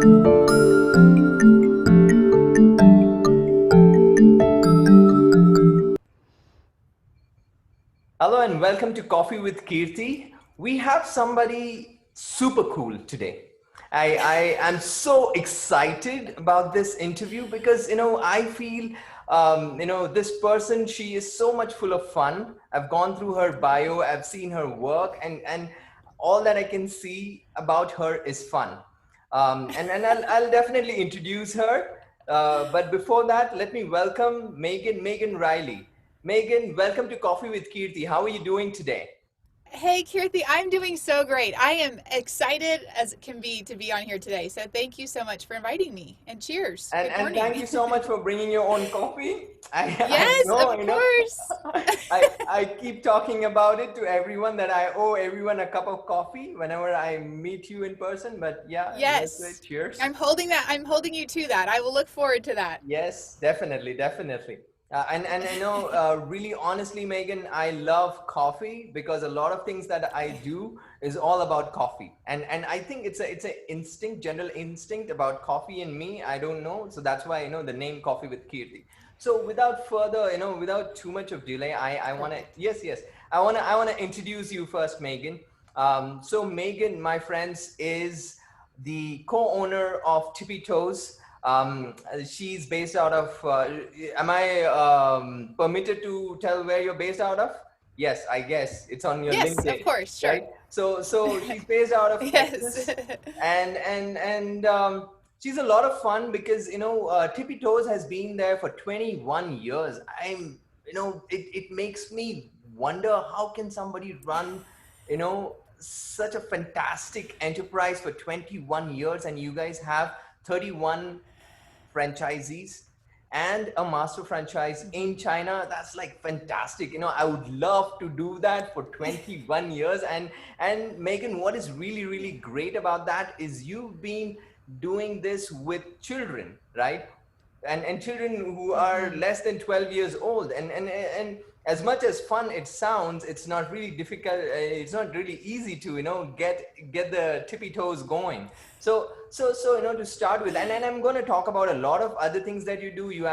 Hello and welcome to Coffee with Keerthi. We have somebody super cool today. I am so excited about this interview because I feel this person, she is so much full of fun. I've gone through her bio, I've seen her work, and all that I can see about her is fun. And I'll definitely introduce her. But before that, let me welcome Megan Reilly. Megan, welcome to Coffee with Keerthi. How are you doing today? Hey, Keerthi, I'm doing so great. I am excited as it can be to be on here today. So thank you so much for inviting me. And cheers. And Good and thank morning. you so much for bringing your own coffee. I Yes, know, of course. I keep talking about it to everyone that I owe everyone a cup of coffee whenever I meet you in person. But yeah, let's say Yes. cheers. I'm holding you to that. I will look forward to that. Yes, definitely, definitely. And I know, really honestly, Megan, I love coffee because a lot of things that I do is all about coffee. And I think it's a instinct, general instinct about coffee in me. I don't know, so that's why the name Coffee with Kirti. So without further, without too much of delay, I wanna Perfect. yes, I wanna introduce you first, Megan. So Megan, my friends, is the co-owner of Tippy Toes. She's based out of. Am I permitted to tell where you're based out of? Yes, I guess it's on your Yes, of LinkedIn, course. Sure. right? So she's based out of Yes. Texas, and she's a lot of fun because Tippy Toes has been there for 21 years. It makes me wonder how can somebody run such a fantastic enterprise for 21 years, and you guys have 31 franchisees and a master franchise in China. That's like fantastic. I would love to do that for 21 years. And Megan, what is really, really great about that is you've been doing this with children, right? And children who are Hmm. less than 12 years old, and as much as fun it sounds, it's not really difficult, it's not really easy to get the tippy toes going. So to start with, and I'm going to talk about a lot of other things that you do. You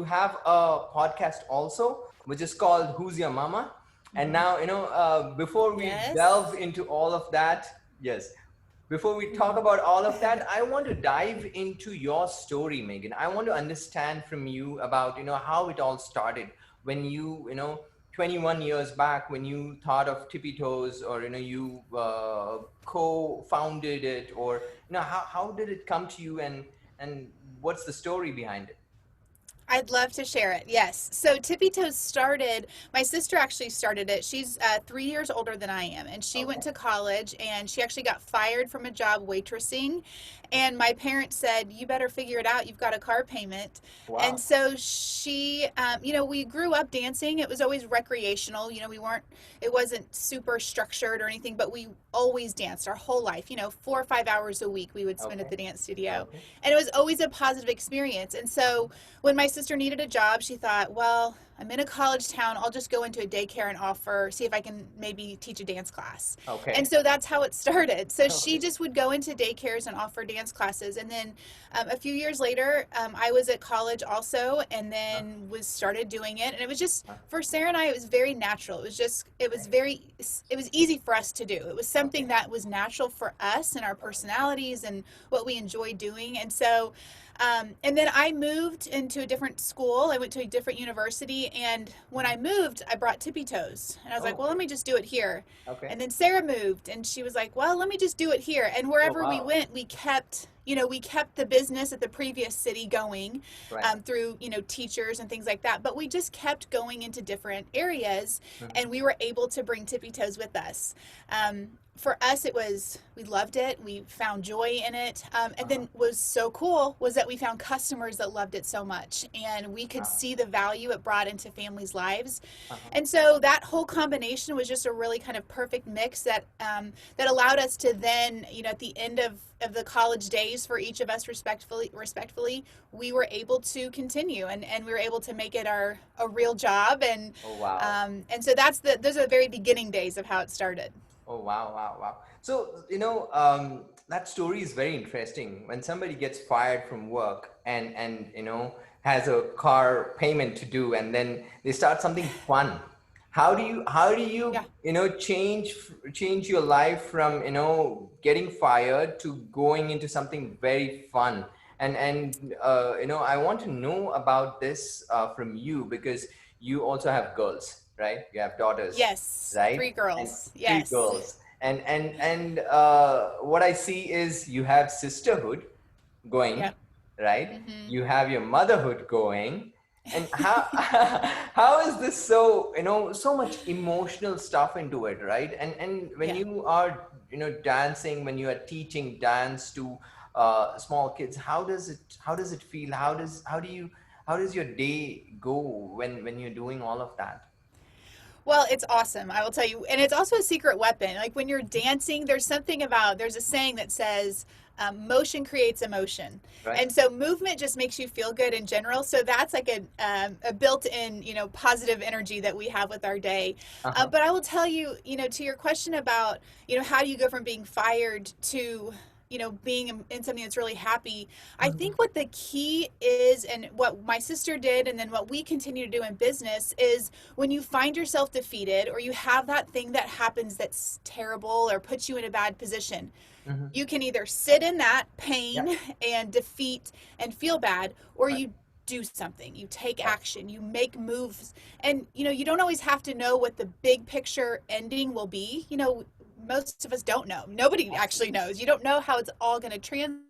have a podcast also, which is called Who's Your Mama. And Hmm. now, before we delve Yes. into all of that, yes, before we talk Hmm. about all of that, I want to dive into your story, Megan. I want to understand from you about, how it all started when 21 years back, when you thought of Tippy Toes, or, you co-founded it, or, how did it come to you, and what's the story behind it? I'd love to share it. Yes. So Tippy Toes started, my sister actually started it. She's 3 years older than I am. And she went Okay. to college and she actually got fired from a job waitressing. And my parents said, "You better figure it out. You've got a car payment." And Wow. so we grew up dancing. It was always recreational. It wasn't super structured or anything, but we always danced our whole life. 4 or 5 hours a week we would spend at Okay. the dance studio. Okay. And it was always a positive experience. And so when my sister needed a job, she thought, well, I'm in a college town. I'll just go into a daycare and see if I can maybe teach a dance class. And Okay. so that's how it started. So she Okay. just would go into daycares and offer dance classes. And then a few years later, I was at college also, and Uh, then was started doing it. And it was just, uh, for Sarah and I, it was very natural. okay. It was easy for us to do. It was something Okay. that was natural for us and our Okay. personalities and what we enjoy doing. And so and then I moved into a different school. I went to a different university. And when I Mhm. moved, I brought Tippy Toes. And I was Oh, like, well, let great. me just do it here. Okay. And then Sarah moved and she was like, well, let me just do it here. And Oh, wherever we wow. went, we kept the business at the previous city going Right. through, teachers and things like that. But we just kept going into different areas Mhm. and we were able to bring Tippy Toes with us. For us, we loved it. We found joy in it. And Uh-huh. then was so cool was that we found customers that loved it so much, and we could Uh-huh. see the value it brought into families' lives. Uh-huh. And so that whole combination was just a really kind of perfect mix that allowed us to then, at the end of the college days for each of us respectfully, we were able to continue and we were able to make it a real job Oh, wow. and so those are the very beginning days of how it started. Oh, wow, wow, wow. So, that story is very interesting. When somebody gets fired from work and has a car payment to do, and then they start something fun. How do you Yeah. change your life from getting fired to going into something very fun? And I want to know about this from you, because you also have girls, right? You have daughters, Yes. right? Three And girls. three Yes. girls. And what I see is you have sisterhood going, Yep. right? Mm-hmm. You have your motherhood going. And how how is this so, so much emotional stuff into it, right? And when Yeah. you are, dancing, when you are teaching dance to small kids, how does it feel? How does your day go when you're doing all of that? Well, it's awesome, I will tell you. And it's also a secret weapon. Like when you're dancing, there's a saying that says, motion creates emotion. Right. And so movement just makes you feel good in general. So that's like a built in, positive energy that we have with our day. Uh-huh. But I will tell you, to your question about, how do you go from being fired to, being in something that's really happy. I Mhm. think what the key is, and what my sister did, and then what we continue to do in business, is when you find yourself defeated or you have that thing that happens that's terrible or puts you in a bad position, Mhm. you can either sit in that Yeah. pain and defeat and feel bad, or Right. you do something, you take Right. action, you make moves. And you don't always have to know what the big picture ending will be. Most of us don't know. Nobody actually Absolutely. knows. You don't know how it's all going to translate,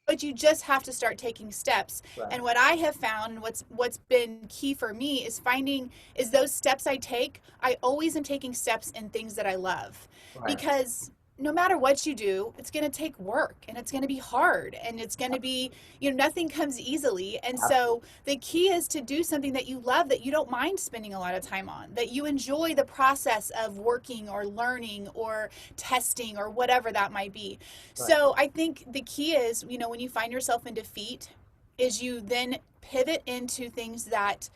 but you just have to start taking steps. Right. And what I have found, and what's been key for me, is finding is those steps I take, I always am taking steps in things that I love. Right. Because no matter what you do, it's going to take work, and it's going to be hard, and it's going to be, nothing comes easily. And so Absolutely. the key is to do something that you love, that you don't mind spending a lot of time on, that you enjoy the process of working or learning or testing or whatever that might be. Right. So I think the key is, when you find yourself in defeat, is you then pivot into things that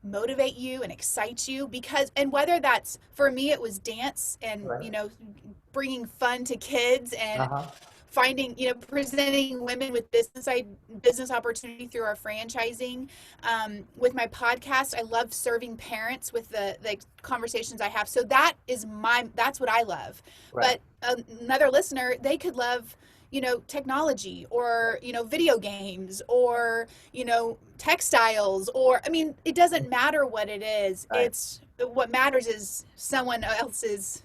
motivate you and excite you. Because, and whether that's, for me it was dance, and Right. bringing fun to kids, and Uh-huh. finding, presenting women with business opportunity through our franchising. With my podcast, I love serving parents with the conversations I have. So that's what I love. Right. But another listener, they could love, technology, or, video games, or, textiles, or, I mean, it doesn't matter what it is. Right. It's what matters is someone else's,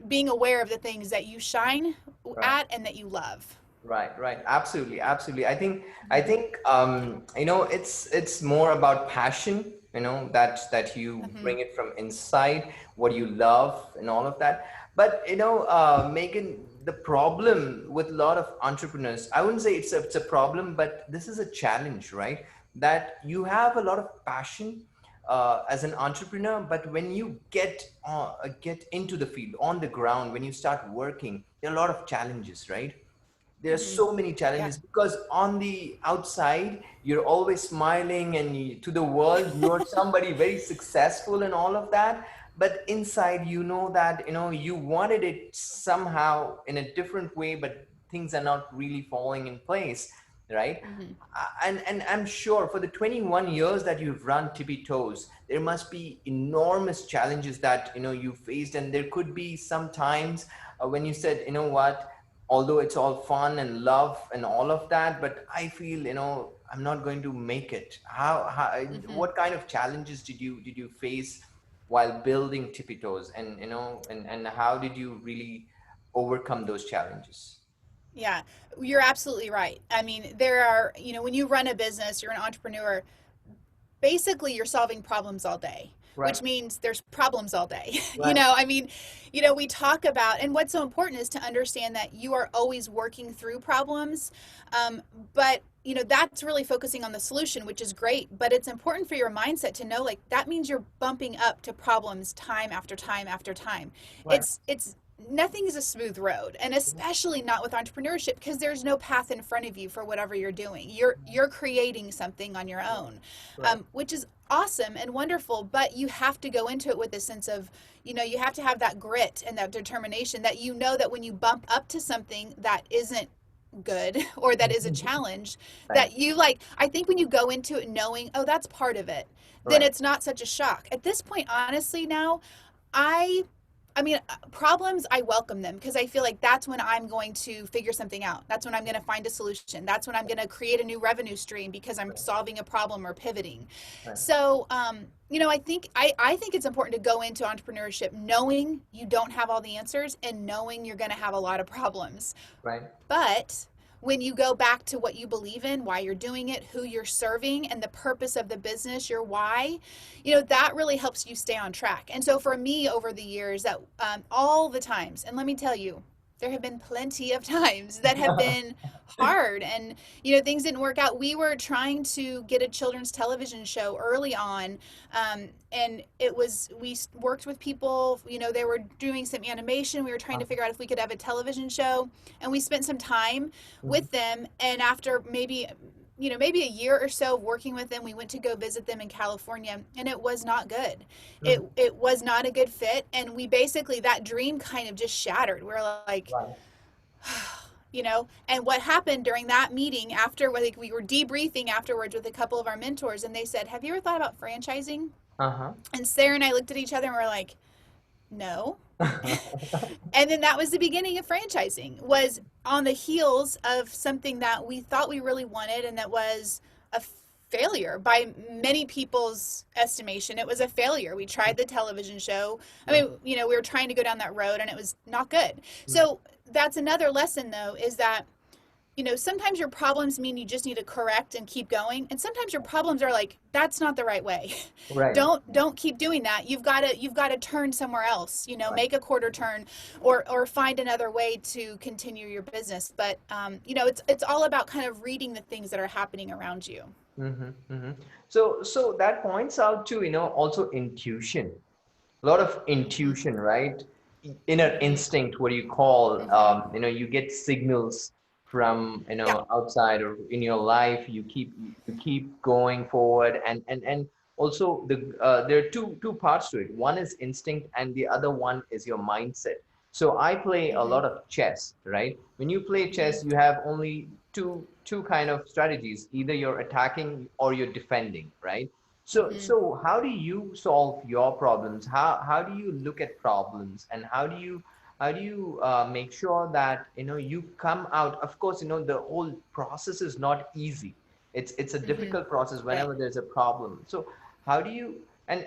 being aware of the things that you shine Right. at and that you love. Right, right. Absolutely, absolutely. I think it's more about passion, that you Mm-hmm. bring it from inside, what you love and all of that. But Megan, the problem with a lot of entrepreneurs, I wouldn't say it's a problem, but this is a challenge, right? That you have a lot of passion as an entrepreneur, but when you get into the field on the ground, when you start working, there are a lot of challenges, right? There are Mm-hmm. so many Yeah. challenges, because on the outside you're always smiling, and to the world you're somebody very successful and all of that, but inside you know that you wanted it somehow in a different way, but things are not really falling in place, right? Mm-hmm. And I'm sure for the 21 years that you've run Tippy Toes, there must be enormous challenges that you faced, and there could be some times when you said, what, although it's all fun and love and all of that, but I feel I'm not going to make it. How Mm-hmm. what kind of challenges did you face while building Tippy Toes, and how did you really overcome those challenges? Yeah, you're absolutely right. I mean, there are, when you run a business, you're an entrepreneur, basically you're solving problems all day, Right. which means there's problems all day. Right. I mean, we talk about, and what's so important is to understand that you are always working through problems. But that's really focusing on the solution, which is great, but it's important for your mindset to know, like, that means you're bumping up to problems time after time after time. Right. It's nothing is a smooth road, and especially not with entrepreneurship, because there's no path in front of you for whatever you're doing. You're creating something on your Right. own, Right. which is awesome and wonderful, but you have to go into it with a sense of, you have to have that grit and that determination, that that when you bump up to something that isn't good or that is a challenge, Right. that you like, I think when you go into it knowing, oh, that's part of it, then Right. it's not such a shock at this point. Honestly, now, I I mean, problems, I welcome them, because I feel like that's when I'm going to figure something out. That's when I'm going to find a solution. That's when I'm going to create a new revenue stream because I'm solving a problem or pivoting. Right. So, I think it's important to go into entrepreneurship knowing you don't have all the answers and knowing you're going to have a lot of problems. Right. But when you go back to what you believe in, why you're doing it, who you're serving, and the purpose of the business, your why, that really helps you stay on track. And so for me over the years, that all the times, and let me tell you, there have been plenty of times that have been hard, and things didn't work out. We were trying to get a children's television show early on, and we worked with people. They were doing some animation. We were trying to figure out if we could have a television show, and we spent some time Mhm. with them. And after maybe a year or so of working with them, we went to go visit them in California, and it was not good. it Mhm. it was not a good fit, and we basically, that dream kind of just shattered. We're like, Right. and what happened during that meeting, after, like, we were debriefing afterwards with a couple of our mentors, and they said, have you ever thought about franchising? Uh-huh. And Sarah and I looked at each other and we're like, no. And then that was the beginning of franchising, was on the heels of something that we thought we really wanted, and that was a failure by many people's estimation. It was a failure. We tried the television show. I Right. mean, we were trying to go down that road, and it was not good. Mhm. So that's another lesson, though, is that sometimes your problems mean you just need to correct and keep going, and sometimes your problems are like, that's not the right way. Right. Don't keep doing that. You've got to turn somewhere else. Right. Make a quarter turn, or find another way to continue your business. But it's all about kind of reading the things that are happening around you. Mm-hmm. Mm-hmm. So that points out to, also intuition. A lot of Mm-hmm. intuition, right? Inner Mm-hmm. instinct, what do you call, Mm-hmm. you get signals from, Yeah. outside or in your life. You keep going forward, and also there are two parts to it. One is instinct, and the other one is your mindset. So I play a Mm-hmm. lot of chess, right? When you play Mm-hmm. chess, you have only two kind of strategies. Either you're attacking or you're defending, right? So, Mm-hmm. so how do you solve your problems? How do you look at problems, and how do you make sure that you come out? Of course, the whole process is not easy. It's a Mm-hmm. difficult process Right. whenever there's a problem. So how do you and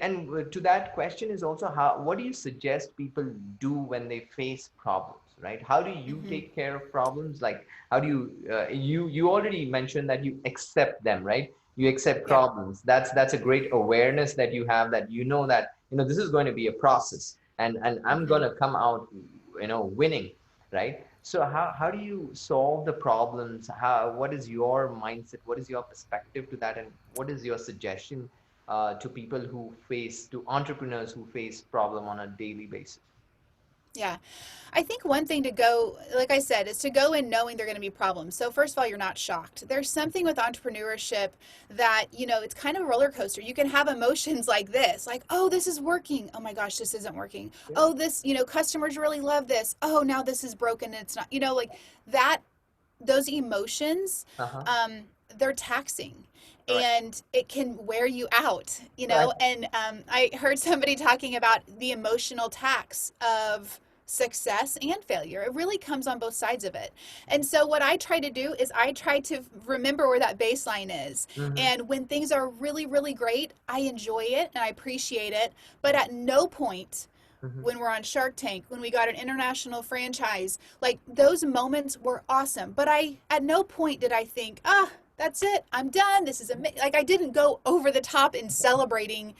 to that question is also, how what do you suggest people do when they face problems, right? How do you Mm-hmm. take care of problems? Like, how do you already mentioned that you accept them, right? You accept Yeah. problems. That's a great awareness that you have, that that this is going to be a process, and I'm going Mm-hmm. to come out winning, right? So how do you solve the problems? What is your mindset? What is your perspective to that, and what is your suggestion to people to entrepreneurs who face problem on a daily basis? Yeah. I think one thing to go, like I said, is to go in knowing there are going to be problems. So, first of all, you're not shocked. There's something with entrepreneurship that, it's kind of a roller coaster. You can have emotions like this, like, oh, this is working. Oh my gosh, this isn't working. Yeah. Oh, this, customers really love this. Oh, now this is broken. And it's not, like that, those emotions, Uh-huh. um, they're taxing. Right. And it can wear you out, Right. and I heard somebody talking about the emotional tax of success and failure. It really comes on both sides of it. And so what I try to do is I try to remember where that baseline is. Mm-hmm. And when things are really, really great, I enjoy it and I appreciate it. But at no point, Mm-hmm. when we're on Shark Tank, when we got an international franchise, like, those moments were awesome. But at no point did I think, that's it, I'm done. This is amazing. Like, I didn't go over the top in celebrating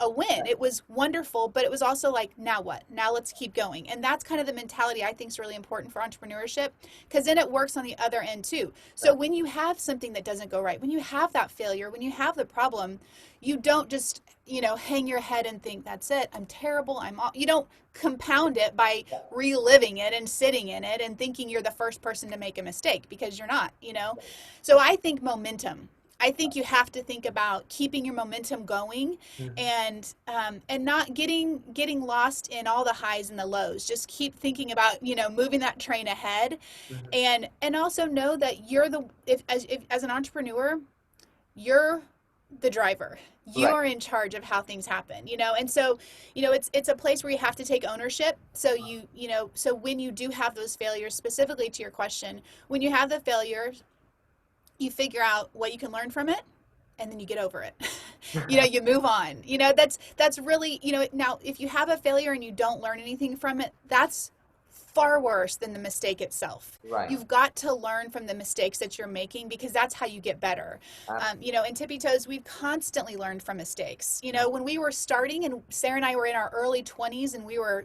a win. It was wonderful, but it was also like, now what? Now let's keep going. And that's kind of the mentality I think is really important for entrepreneurship, because then it works on the other end too. So Right. when you have something that doesn't go right, when you have that failure, when you have the problem, you don't just, hang your head and think, that's it, I'm terrible, you don't compound it by Yeah. reliving it and sitting in it and thinking you're the first person to make a mistake, because you're not. So I think momentum. I think you have to think about keeping your momentum going, Mhm. and not getting lost in all the highs and the lows. Just keep thinking about moving that train ahead, Mhm. and also know that you're the if as an entrepreneur, you're the driver. You Right. are in charge of how things happen. And so it's a place where you have to take ownership. So so when you do have those failures, specifically to your question, when you have the failures, you figure out what you can learn from it, and then you get over it. You move on. That's really, now if you have a failure and you don't learn anything from it, that's far worse than the mistake itself. Right. You've got to learn from the mistakes that you're making, because that's how you get better. Absolutely. In Tippy Toes, we've constantly learned from mistakes. When we were starting, and Sarah and I were in our early 20s, and we were,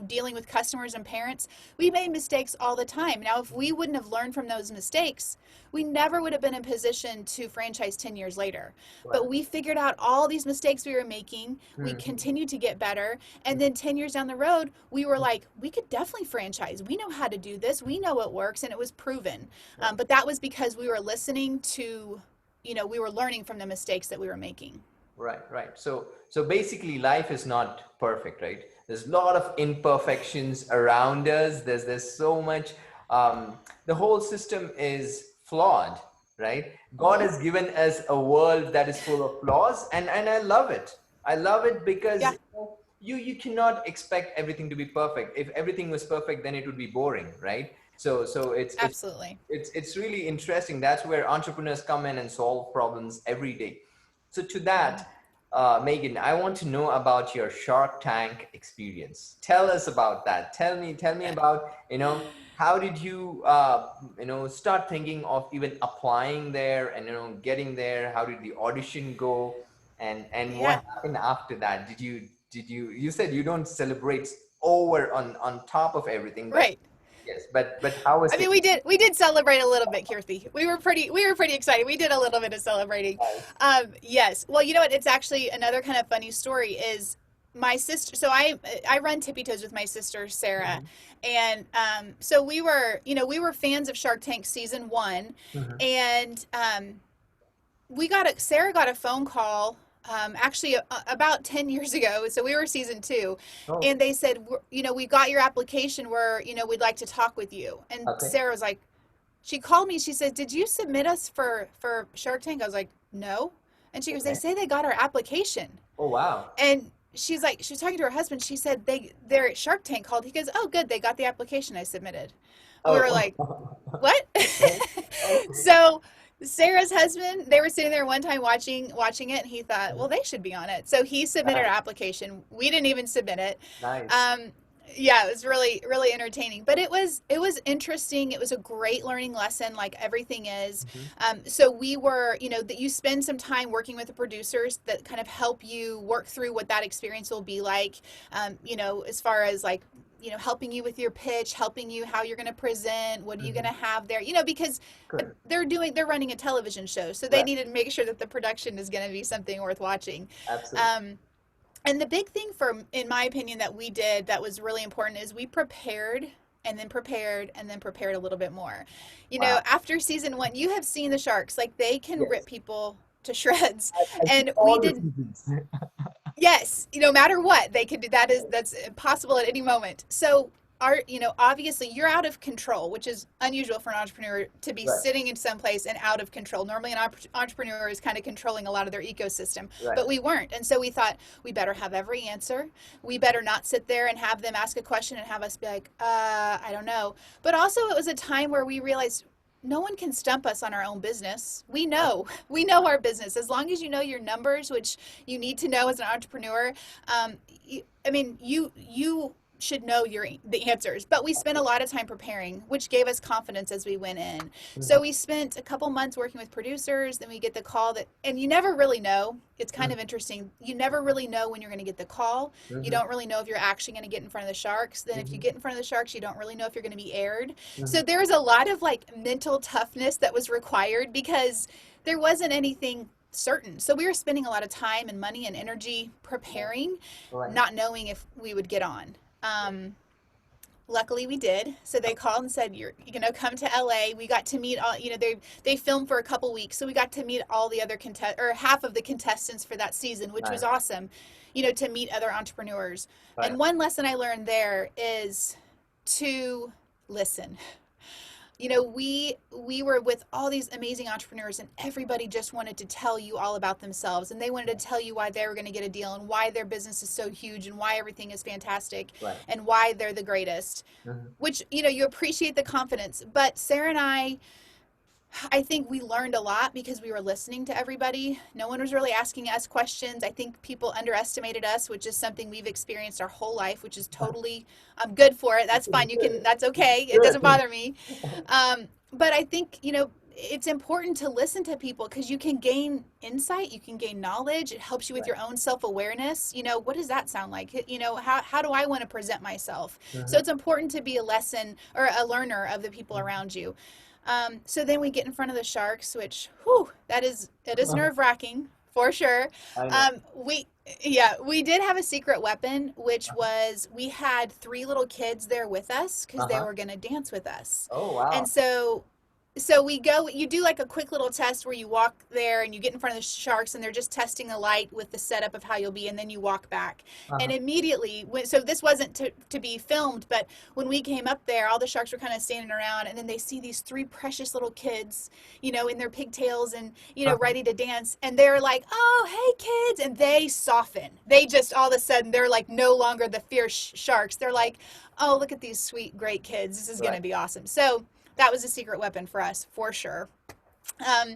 dealing with customers and parents, we made mistakes all the time. Now, if we wouldn't have learned from those mistakes, we never would have been in position to franchise 10 years later. Right. But we figured out all these mistakes we were making. We Mhm. continued to get better. And then 10 years down the road, we were like, we could definitely franchise. We know how to do this. We know what works. And it was proven. Right. But that was because we were listening to, we were learning from the mistakes that we were making. Right, right. So basically life is not perfect, right? There's a lot of imperfections around us. There's so much the whole system is flawed, right? God Mm-hmm. has given us a world that is full of flaws, and I love it. I love it because Yeah, you cannot expect everything to be perfect. If everything was perfect, then it would be boring, right? So absolutely. it's really interesting. That's where entrepreneurs come in and solve problems every day. So to Yeah. that, Megan, I want to know about your Shark Tank experience. Tell us about that. Tell me about, how did you, start thinking of even applying there and, getting there? How did the audition go? And Yeah. what happened after that? You said you don't celebrate over on top of everything, but Right. yes, but how was I mean, things? we did celebrate a little bit, Keerthi. We were pretty excited. We did a little bit of celebrating. Nice. Yes. Well, you know what? It's actually another kind of funny story. Is my sister? So I run Tippy Toes with my sister Sarah, Mhm. and so we were fans of Shark Tank season one, Mhm. and Sarah got a phone call, actually about 10 years ago. So we were season two, Oh, and they said, we got your application, where we'd like to talk with you. And okay. Sarah was like, she called me, she said, did you submit us for Shark Tank? I was like, no. And she goes, they Okay. say they got our application. Oh, wow. And she's like, she was talking to her husband, she said, they're at Shark Tank called. He goes, oh good, they got the application I submitted. We were Oh, like, what? okay. Okay. So Sarah's husband, they were sitting there one time watching it, and he thought, well, they should be on it. So he submitted our Nice. application. We didn't even submit it. Nice. Um, yeah, it was really really entertaining, but it was interesting. It was a great learning lesson, like everything is. Mhm. So we were, that you spend some time working with the producers that kind of help you work through what that experience will be like. As far as like, helping you with your pitch, helping you how you're going to present, what are you going to Mhm. have there, because Good. they're running a television show, so they Right. needed to make sure that the production is going to be something worth watching. Absolutely. Um, and the big thing, in my opinion, that we did that was really important is we prepared and then prepared and then prepared a little bit more. Wow. After season one, you have seen the Sharks, like they can rip Yes. people to shreds. I see And we all the did. seasons. Yes, no matter what, they could do that. That's possible at any moment. So obviously you're out of control, which is unusual for an entrepreneur to be Right. sitting in some place and out of control. Normally an entrepreneur is kind of controlling a lot of their ecosystem, Right. but we weren't. And so we thought, we better have every answer. We better not sit there and have them ask a question and have us be like, I don't know. But also it was a time where we realized no one can stump us on our own business. We know our business. As long as you know your numbers, which you need to know as an entrepreneur. I mean, you should know the answers, but we spent a lot of time preparing, which gave us confidence as we went in. So Mhm. we spent a couple months working with producers. Then we get the call that, and you never really know. It's kind Mhm. of interesting. You never really know when you're going to get the call. You Mhm. don't really know if you're actually going to get in front of the sharks. Then if you Mhm. get in front of the sharks, you don't really know if you're going to be aired. Mhm. So there was a lot of like mental toughness that was required because there wasn't anything certain. So we were spending a lot of time and money and energy Right. preparing, Right. not knowing if we would get on. Um, Luckily we did. So they called and said, you're going to come to LA. We got to meet all, they filmed for a couple weeks. So we got to meet all the other or half of the contestants for that season, which was Right. awesome, to meet other entrepreneurs. Right. And one lesson I learned there is to listen. We were with all these amazing entrepreneurs, and everybody just wanted to tell you all about themselves, and they wanted to tell you why they were going to get a deal, and why their business is so huge, and why everything is fantastic, Right. and why they're the greatest. Mhm. Which, you appreciate the confidence. But Sarah and I think we learned a lot because we were listening to everybody. No one was really asking us questions. I think people underestimated us, which is something we've experienced our whole life, which is totally, I'm good for it. That's fine. That's okay. It doesn't Good. bother me. But I think, it's important to listen to people because you can gain insight, you can gain knowledge. It helps you with Right. your own self awareness. What does that sound like? How do I want to present myself? So Mhm. it's important to be a lesson or a learner of the people Mhm. around you. So then we get in front of the sharks, which, whew, it is nerve wracking for sure. I know. We Yeah, we did have a secret weapon, which Uh-huh. was we had three little kids there with us because they Uh-huh. were going to dance with us. Oh, wow. And so we go, you do like a quick little test where you walk there and you get in front of the sharks and they're just testing a light with the setup of how you'll be, and then you walk back. And Uh-huh. immediately, so this wasn't to be filmed, but when we came up there, all the sharks were kind of standing around, and then they see these three precious little kids, in their pigtails and, Uh-huh. ready to dance. And they're like, oh, hey, kids. And they soften. They just, all of a sudden, they're like no longer the fierce sharks. They're like, oh, look at these sweet, great kids. This is going Right. to be awesome. So that was a secret weapon for us, for sure. Um,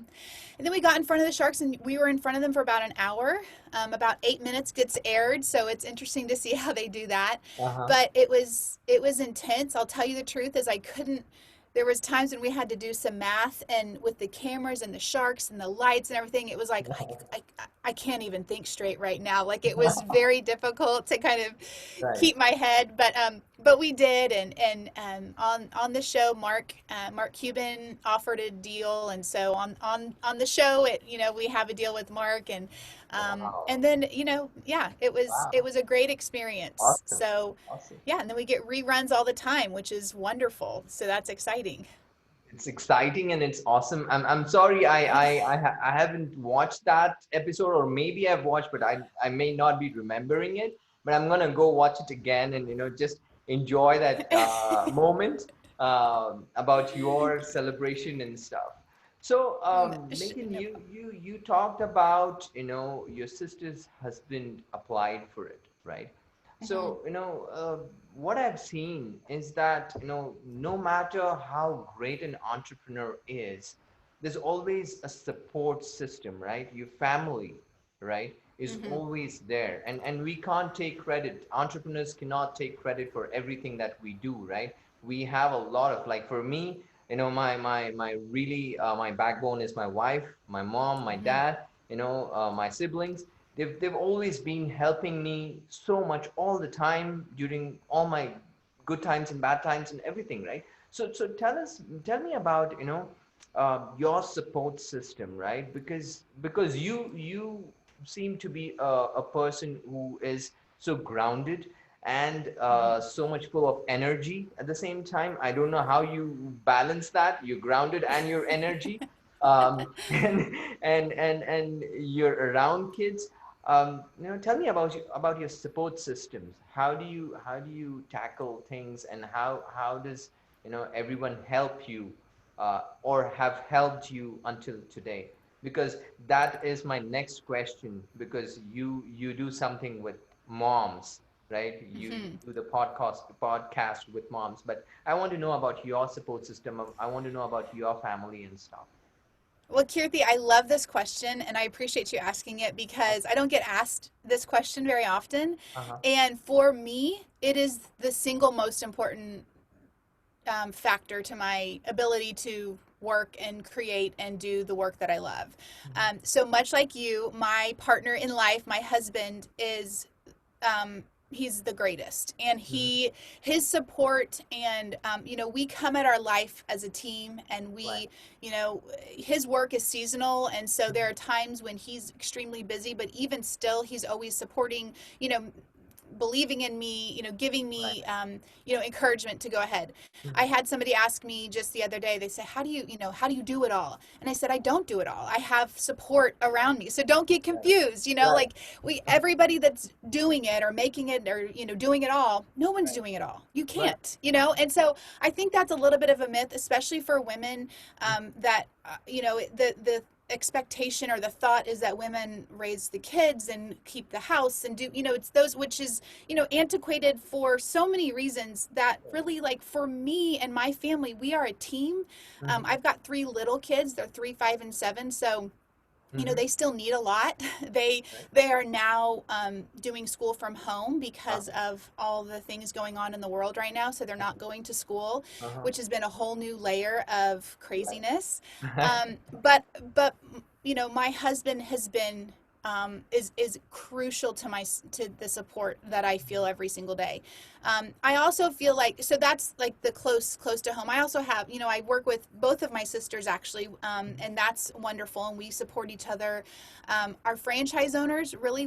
and then we got in front of the sharks, and we were in front of them for about an hour. About 8 minutes gets aired, so it's interesting to see how they do that. Uh-huh. But it was intense. I'll tell you the truth, is I couldn't. There was times when we had to do some math, and with the cameras and the sharks and the lights and everything, it was like I can't even think straight right now. Like, it was very difficult to kind of Right. keep my head, but we did. And on the show, Mark Cuban offered a deal, and so on the show, we have a deal with Mark. Wow. And then, yeah, it Wow. was a great experience. Awesome. So Awesome. yeah, and then we get reruns all the time, which is wonderful. So that's exciting. It's exciting and it's awesome. I'm sorry I haven't watched that episode, or maybe I've watched, but I may not be remembering it. But I'm gonna go watch it again and just enjoy that moment about your celebration and stuff. So Megan, No you talked about your sister's husband applied for it, right? problem. So, what I've seen is that, no matter how great an entrepreneur is, there's always a support system, right? Your family, right, is Hmm. always there. And we can't take credit. Entrepreneurs cannot take credit for everything that we do, right? We have a lot of, like, for me, my really, my backbone is my wife, my mom, my Hmm. dad, my siblings. They've always been helping me so much all the time during all my good times and bad times and everything, right? So tell me about your support system, right? Because you seem to be a person who is so grounded and Hmm. so much full of energy at the same time. I don't know how you balance that. You're grounded and your energy, and you're around kids. Tell me about your support systems. How do you tackle things, and how does everyone help you, or have helped you until today? Because that is my next question. Because you do something with moms, right? You Hmm. do the podcast with moms, but I want to know about your support system. I want to know about your family and stuff. Well, Keerthi, I love this question and I appreciate you asking it because I don't get asked this question very often. Uh-huh. And for me, it is the single most important factor to my ability to work and create and do the work that I love. So much like you, my partner in life, my husband, is he's the greatest, and Mm-hmm. his support, and we come at our life as a team, and Right. his work is seasonal, and so there are times when he's extremely busy, but even still he's always supporting, you know believing in me, giving Right. me, encouragement to go ahead. I Mm-hmm. had somebody ask me just the other day, they say, how do you do it all? And I said, I don't do it all. I have support around me. So don't get Right. confused, Right. like everybody that's doing it or making it or, doing it all, no one's Right. doing it all. You Right. can't, and so I think that's a little bit of a myth, especially for women, that, the expectation or the thought is that women raise the kids and keep the house and do, it's those, which is, antiquated for so many reasons, that really, like, for me and my family, we are a team. Mm-hmm. I've got three little kids. They're 3, 5, and 7. So Mm-hmm. they still need a lot. they Right. they are now doing school from home because Uh-huh. of all the things going on in the world right now, so they're not going to school, Uh-huh. which has been a whole new layer of Right. craziness. But my husband has been, is crucial to my to the support that I feel every single day. I also feel like, so that's like the close to home. I also have, I work with both of my sisters actually, and that's wonderful, and we support each other. Our franchise owners, really,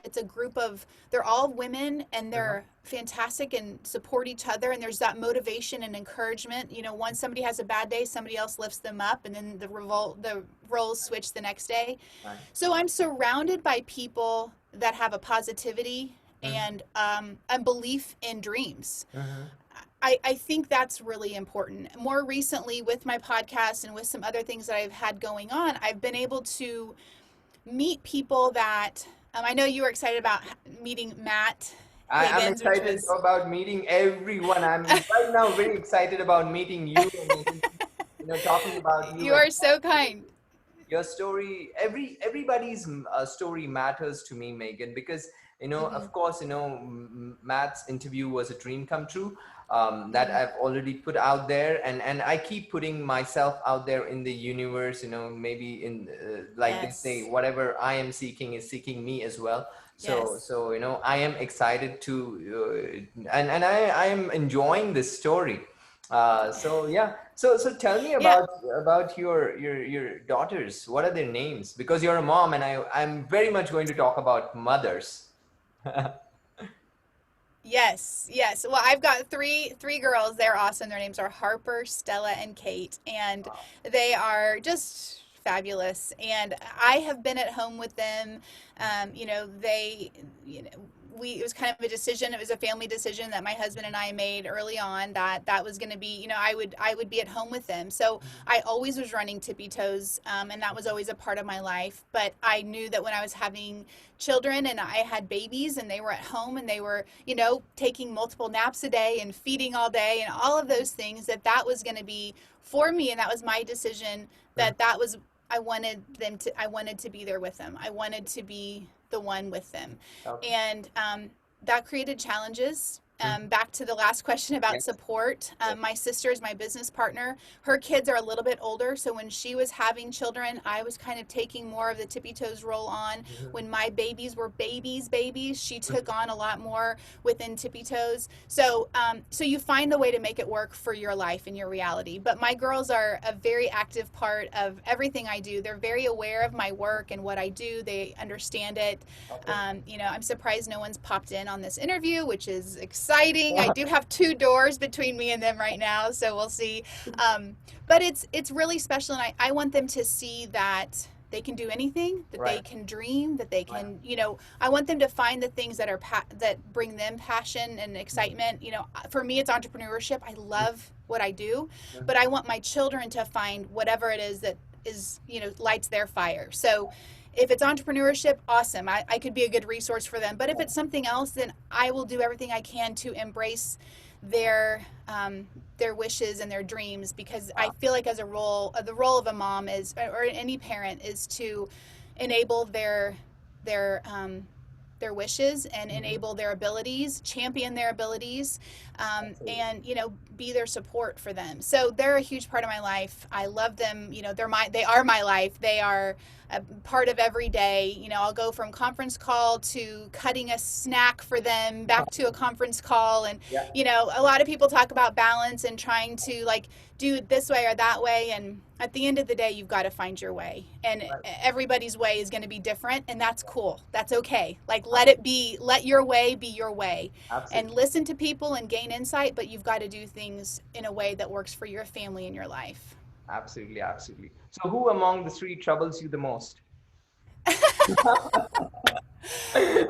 it's a group of, they're all women, and Uh-huh. they're fantastic and support each other, and there's that motivation and encouragement. Once somebody has a bad day, somebody else lifts them up, and then the roles switch the next day. Right. So I'm surrounded by people that have a positivity Mm-hmm. and a belief in dreams. Mm-hmm. I think that's really important. More recently, with my podcast and with some other things that I've had going on, I've been able to meet people that, I know you were excited about meeting Matt I'm Higgins, which excited was, about meeting everyone. I'm right now very excited about meeting you and talking about you you and are so kind. your story. Everybody's story matters to me, Megan, because Mm-hmm, of course, Matt's interview was a dream come true, that mm-hmm. I've already put out there, and I keep putting myself out there in the universe. Maybe in like they say, Yes, whatever I am seeking is seeking me as well. So yes, so I am excited to, and I am enjoying this story. So yeah. So tell me yeah. about your daughters. What are their names? Because you're a mom, and I'm very much going to talk about mothers. Yes, yes. Well, I've got three girls. They're awesome. Their names are Harper, Stella, and Kate, and they are just fabulous. And I have been at home with them. They, we it was kind of a decision. It was a family decision that my husband and I made early on, that was going to be, I would be at home with them. So I always was running Tippy Toes, and that was always a part of my life. But I knew that when I was having children and I had babies and they were at home and they were, taking multiple naps a day and feeding all day and all of those things, that was going to be for me. And that was my decision, Mhm. that was, I wanted to be there with them. I wanted to be the one with them. Okay. And that created challenges. Mhm. Back to the last question about Yes. support. Yes. My sister is my business partner. Her kids are a little bit older, so when she was having children, I was kind of taking more of the Tippy Toes role on. Mhm. When my babies were babies, she Mhm. took on a lot more within Tippy Toes. So you find the way to make it work for your life and your reality. But my girls are a very active part of everything I do. They're very aware of my work and what I do. They understand it. Okay. I'm surprised no one's popped in on this interview, which is exciting. I do have two doors between me and them right now, so we'll see. But it's really special, and I want them to see that they can do anything, that they Right. can dream, that they Right. can, I want them to find the things that bring them passion and excitement. For me, it's entrepreneurship. I love what I do, but I want my children to find whatever it is that is, lights their fire. So if it's entrepreneurship, awesome. I could be a good resource for them. But if it's something else, then I will do everything I can to embrace their wishes and their dreams, because I Wow. feel like as a role, the role of a mom is, or any parent, is to enable their their wishes and Mhm. enable their abilities, champion their abilities, Absolutely. and be their support for them. So they're a huge part of my life. I love them. They are my life. They are a part of every day. I'll go from conference call to cutting a snack for them, back to a conference call, and Yeah. a lot of people talk about balance and trying to like do it this way or that way, and at the end of the day, you've got to find your way, and Right. everybody's way is going to be different, and that's cool. That's okay. Like, Ab- let your way be your way, and Absolutely. listen to people and gain insight, but you've got to do things in a way that works for your family and your life. Absolutely. Absolutely. So, who among the three troubles you the most?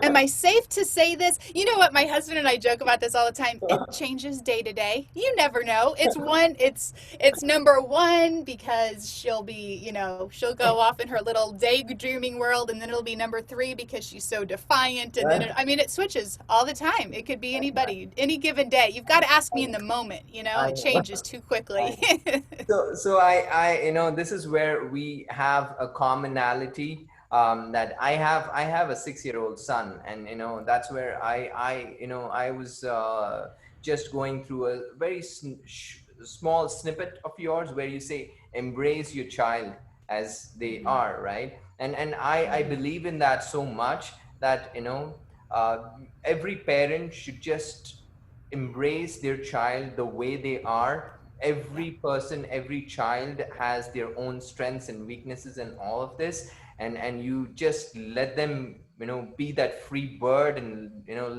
Am I safe to say this? You know what? My husband and I joke about this all the time. It changes day to day. You never know. It's number one because she'll go off in her little daydreaming world, and then it'll be number three because she's so defiant, and then Right. it switches all the time. It could be anybody, any given day. You've got to ask me in the moment. I It know. changes too I quickly. know. So this is where we have a commonality. That I have a 6-year-old son, and that's where I was just going through a very small snippet of yours where you say embrace your child as they Mhm. are, right? And I Mhm. believe in that so much that uh, every parent should just embrace their child the way they are. Yeah. Every person, every child has their own strengths and weaknesses and all of this, and you just let them be that free bird, and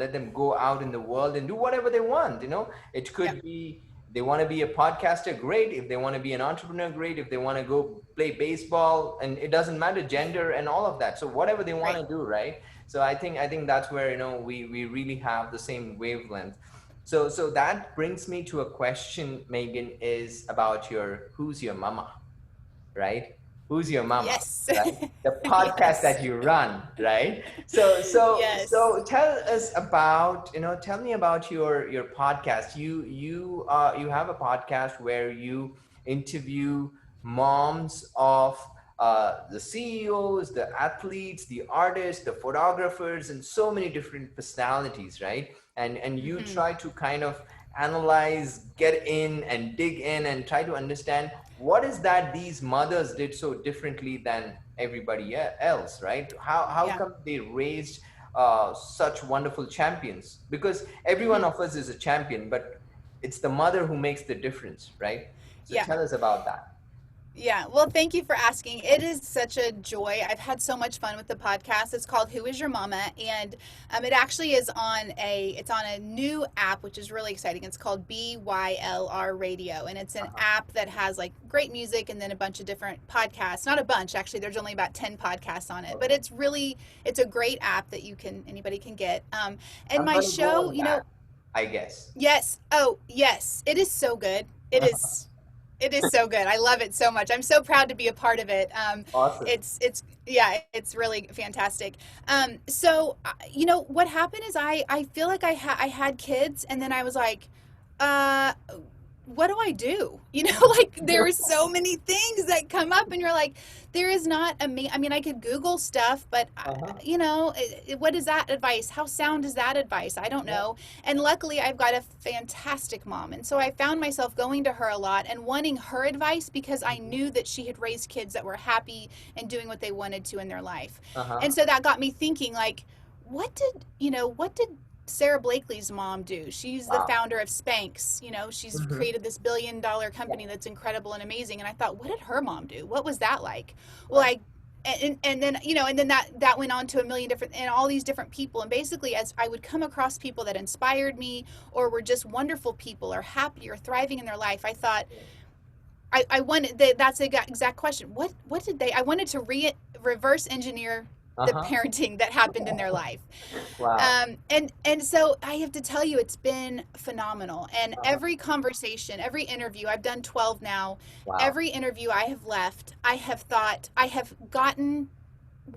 let them go out in the world and do whatever they want. It Yeah. could be they want to be a podcaster, great. If they want to be an entrepreneur, great. If they want to go play baseball, and it doesn't matter gender and all of that, so whatever they want Right. to do, right? So I think that's where we really have the same wavelength. So that brings me to a question, Megan, is about your Who's Your Mama, right? Who's Your Mama, Yes. right? The podcast Yes. that you run, right? So Yes. tell us about, tell me about your podcast. You have a podcast where you interview moms of the CEOs, the athletes, the artists, the photographers, and so many different personalities, right? And you Hmm. try to kind of analyze, get in and dig in and try to understand what is that these mothers did so differently than everybody else, right? How Yeah. come they raised such wonderful champions? Because every one Hmm. of us is a champion, but it's the mother who makes the difference, right? So Yeah. tell us about that. Yeah. Well, thank you for asking. It is such a joy. I've had so much fun with the podcast. It's called Who Is Your Mama? And it actually is it's on a new app, which is really exciting. It's called BYLR Radio. And it's an Uh-huh. app that has like great music and then a bunch of different podcasts. Not a bunch, actually. There's only about 10 podcasts on it. But Okay. it's a great app that anybody can get. And I'm my going to go show, on that, I guess. yes. Oh, yes. It is so good. It is. It is so good. I love it so much. I'm so proud to be a part of it. Awesome. Yeah, it's really fantastic. What happened is I feel like I had kids, and then I was like, uh, what do I do? Like there are so many things that come up, and you're like, there is not a me. I mean, I could Google stuff, but Uh-huh. what is that advice? How sound is that advice? I don't Yeah. know. And luckily, I've got a fantastic mom, and so I found myself going to her a lot and wanting her advice because I Mhm. knew that she had raised kids that were happy and doing what they wanted to in their life. Uh-huh. And so that got me thinking, like, what did Sarah Blakely's mom do? She's the Wow. founder of Spanx. She's Hmm. created this billion-dollar Yeah. company that's incredible and amazing. And I thought, what did her mom do? What was that like? Well, Right. and then that went on to a million different and all these different people. And basically, as I would come across people that inspired me or were just wonderful people or happy or thriving in their life, I thought I wanted that's the exact question. What did they? I wanted to reverse engineer the Uh-huh. parenting that happened in their life. Wow. And so I have to tell you, it's been phenomenal. And Uh-huh. every conversation, every interview, I've done 12 now. Wow. Every interview I have left, I have thought I have gotten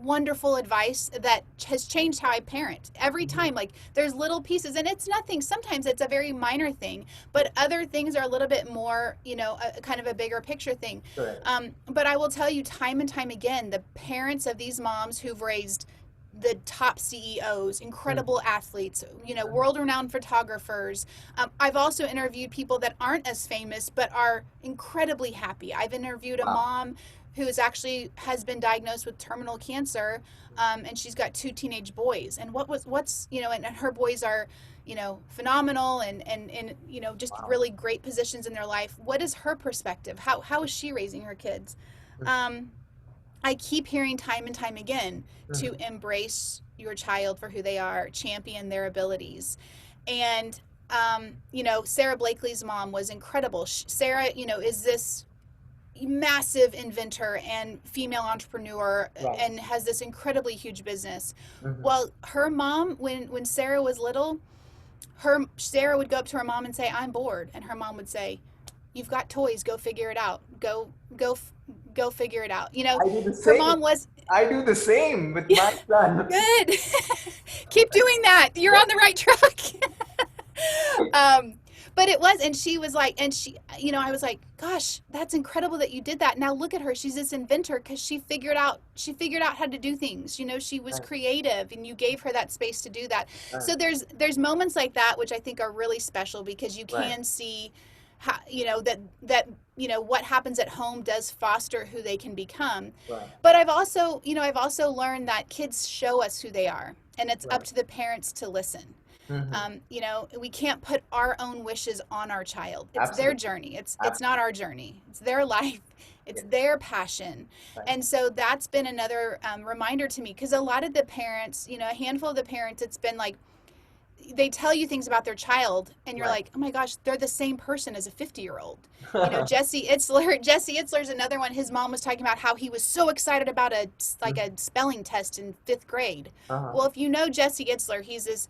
wonderful advice that has changed how I parent every Mhm. time. Like there's little pieces, and it's nothing. Sometimes it's a very minor thing, but other things are a little bit more, a kind of a bigger picture thing. Correct. But I will tell you time and time again, the parents of these moms who've raised the top CEOs, Mhm. incredible athletes, Mhm. world renowned photographers. I've also interviewed people that aren't as famous but are incredibly happy. I've interviewed a Wow. mom who's actually has been diagnosed with terminal cancer, and she's got two teenage boys. And and her boys are, phenomenal and just Wow. really great positions in their life. What is her perspective? How is she raising her kids? Um, I keep hearing time and time again to Mhm. embrace your child for who they are, champion their abilities. And, Sarah Blakely's mom was incredible. Sarah, is this massive inventor and female entrepreneur Right. and has this incredibly huge business. Mhm. Well, her mom, when Sarah was little, her Sarah would go up to her mom and say, "I'm bored," and her mom would say, "You've got toys. Go figure it out. Go figure it out." I do the Her same. mom was I do the same with my son. good. Keep doing that. You're on the right track. um, but it was, and she was like, and she, I was like, gosh, that's incredible that you did that. Now look at her. She's this inventor because she figured out how to do things. She was Right. creative, and you gave her that space to do that. Right. So there's moments like that which I think are really special because you Right. can see how, what happens at home does foster who they can become. Right. But I've also learned that kids show us who they are, and it's up Right. to the parents to listen. Mhm. We can't put our own wishes on our child. It's their Absolutely. journey. It's not Absolutely. our journey. It's their life. It's Yes. their passion. Right. And so that's been another reminder to me because a lot of the parents, a handful of the parents, it's been like they tell you things about their child and you're Right. like, oh my gosh, they're the same person as a 50-year-old. Jesse Itzler's another one. His mom was talking about how he was so excited about a Mhm. spelling test in 5th grade. Uh-huh. Well, if you know Jesse Itzler, he's this